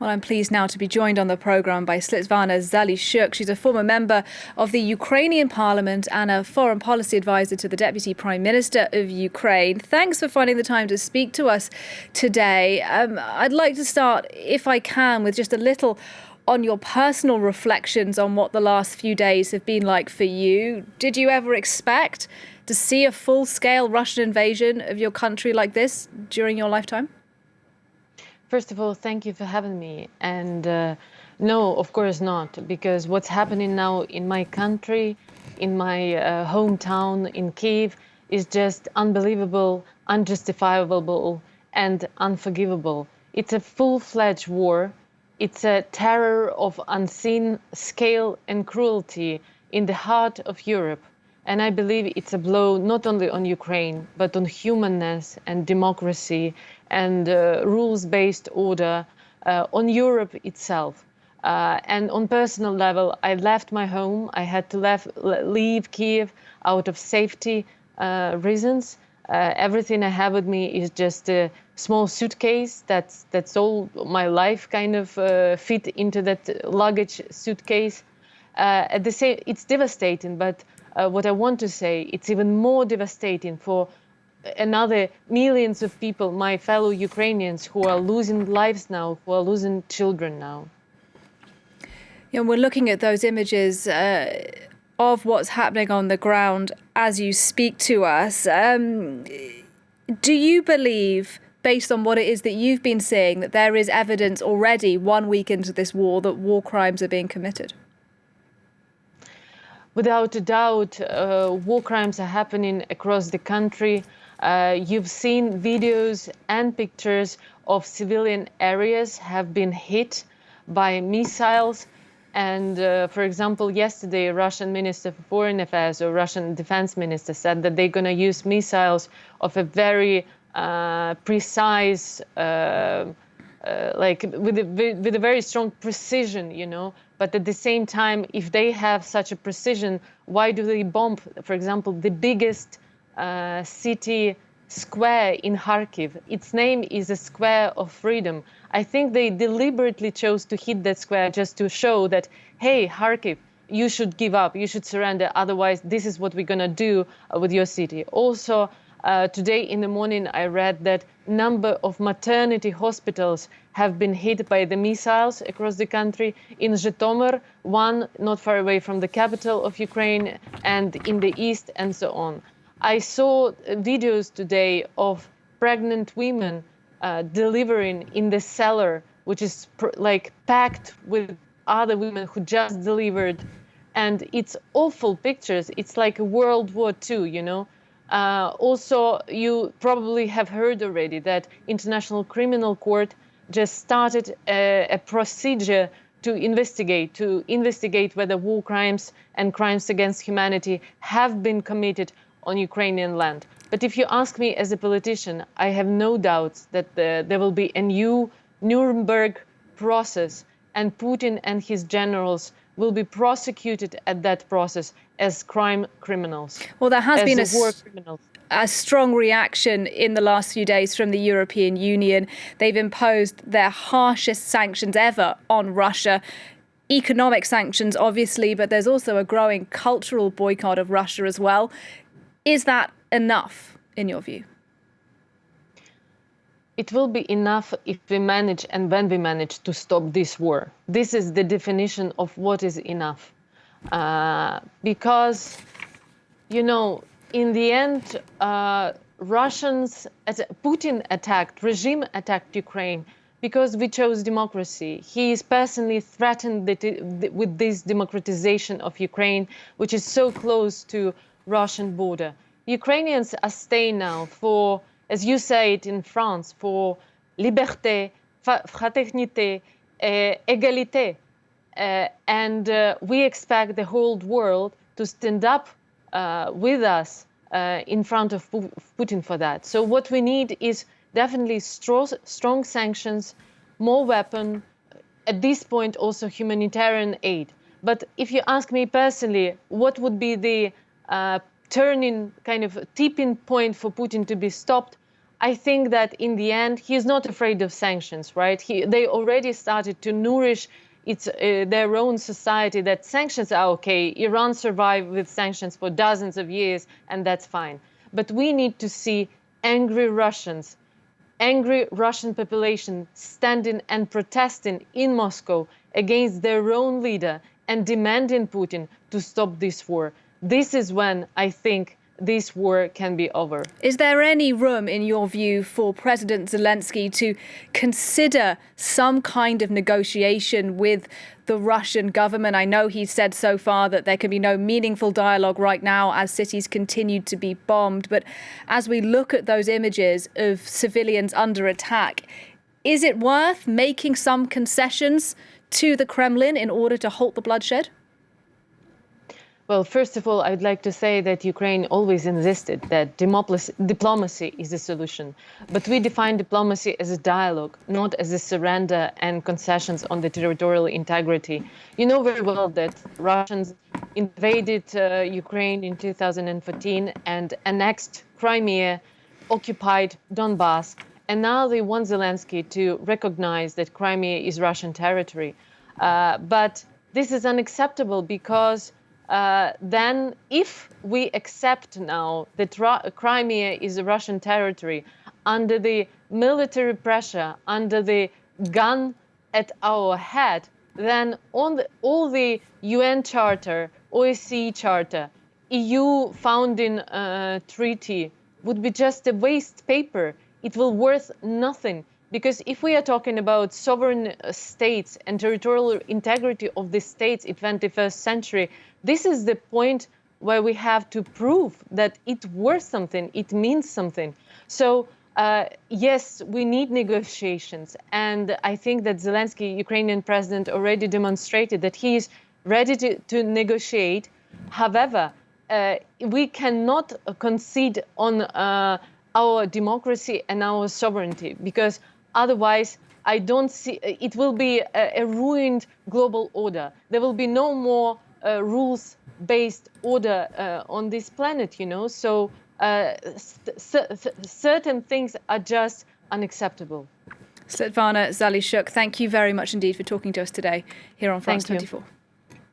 Well, I'm pleased now to be joined on the programme by Svitlana Zalishchuk. She's a former member of the Ukrainian Parliament and a foreign policy advisor to the Deputy Prime Minister of Ukraine. Thanks for finding the time to speak to us today. I'd like to start, if I can, with just a little on your personal reflections on what the last few days have been like for you. Did you ever expect to see a full-scale Russian invasion of your country like this during your lifetime? First of all, thank you for having me. And no, of course not, because what's happening now in my country, in my hometown in Kyiv, is just unbelievable, unjustifiable, and unforgivable. It's a full-fledged war. It's a terror of unseen scale and cruelty in the heart of Europe. And I believe it's a blow not only on Ukraine, but on humanness and democracy and rules-based order, on Europe itself. And on personal level, I left my home. I had to leave Kyiv out of safety reasons. Everything I have with me is just a small suitcase. That's all my life kind of fit into that luggage suitcase. At the same, it's devastating, but what I want to say, it's even more devastating for another millions of people, my fellow Ukrainians, who are losing lives now, who are losing children now. You know, we're looking at those images of what's happening on the ground as you speak to us. Do you believe, based on what it is that you've been seeing, that there is evidence already 1 week into this war that war crimes are being committed? Without a doubt, war crimes are happening across the country. You've seen videos and pictures of civilian areas have been hit by missiles. And for example, yesterday, Russian Minister for Foreign Affairs or Russian Defense Minister said that they're going to use missiles of a very precise, like with a very strong precision, you know. But at the same time, if they have such a precision, why do they bomb, for example, the biggest city square in Kharkiv? Its name is a Square of Freedom. I think they deliberately chose to hit that square just to show that, hey, Kharkiv, you should give up, you should surrender. Otherwise, this is what we're going to do with your city. Also, today in the morning, I read that number of maternity hospitals have been hit by the missiles across the country. In Zhytomyr, one not far away from the capital of Ukraine, and in the east, and so on. I saw videos today of pregnant women delivering in the cellar, which is like packed with other women who just delivered. And it's awful pictures. It's like a World War II, you know. Also, you probably have heard already that International Criminal Court just started a procedure to investigate whether war crimes and crimes against humanity have been committed on Ukrainian land. But if you ask me as a politician, I have no doubts that there will be a new Nuremberg process, and Putin and his generals will be prosecuted at that process as crime criminals. Well, there has been war criminals. A strong reaction in the last few days from the European Union. They've imposed their harshest sanctions ever on Russia. Economic sanctions, obviously, but there's also a growing cultural boycott of Russia as well. Is that enough, in your view? It will be enough if we manage and when we manage to stop this war. This is the definition of what is enough. Because, you know, in the end, regime attacked Ukraine because we chose democracy. He is personally threatened with this democratization of Ukraine, which is so close to Russian border. Ukrainians are staying now for, as you say it in France, for liberté, fraternité, égalité. And we expect the whole world to stand up with us in front of Putin for that. So what we need is definitely strong sanctions, more weapons, at this point also humanitarian aid. But if you ask me personally, what would be the tipping point for Putin to be stopped? I think that in the end, he's not afraid of sanctions, right? They already started to nourish their own society that sanctions are okay. Iran survived with sanctions for dozens of years, and that's fine. But we need to see angry Russians, angry Russian population standing and protesting in Moscow against their own leader and demanding Putin to stop this war. This is when I think this war can be over. Is there any room, in your view, for President Zelensky to consider some kind of negotiation with the Russian government? I know he's said so far that there can be no meaningful dialogue right now as cities continue to be bombed. But as we look at those images of civilians under attack, is it worth making some concessions to the Kremlin in order to halt the bloodshed? Well, first of all, I'd like to say that Ukraine always insisted that diplomacy is the solution. But we define diplomacy as a dialogue, not as a surrender and concessions on the territorial integrity. You know very well that Russians invaded Ukraine in 2014 and annexed Crimea, occupied Donbass, and now they want Zelensky to recognize that Crimea is Russian territory. But this is unacceptable because then if we accept now that Crimea is a Russian territory under the military pressure, under the gun at our head, then all the UN Charter, OSCE Charter, EU founding treaty would be just a waste paper. It will worth nothing. Because if we are talking about sovereign states and territorial integrity of the states in 21st century, this is the point where we have to prove that it's worth something, it means something. So yes, we need negotiations. And I think that Zelensky, Ukrainian president, already demonstrated that he is ready to negotiate. However, we cannot concede on our democracy and our sovereignty, because otherwise, I don't see it will be a ruined global order. There will be no more rules-based order on this planet, you know. So certain things are just unacceptable. Svitlana Zalishchuk, thank you very much indeed for talking to us today here on France 24.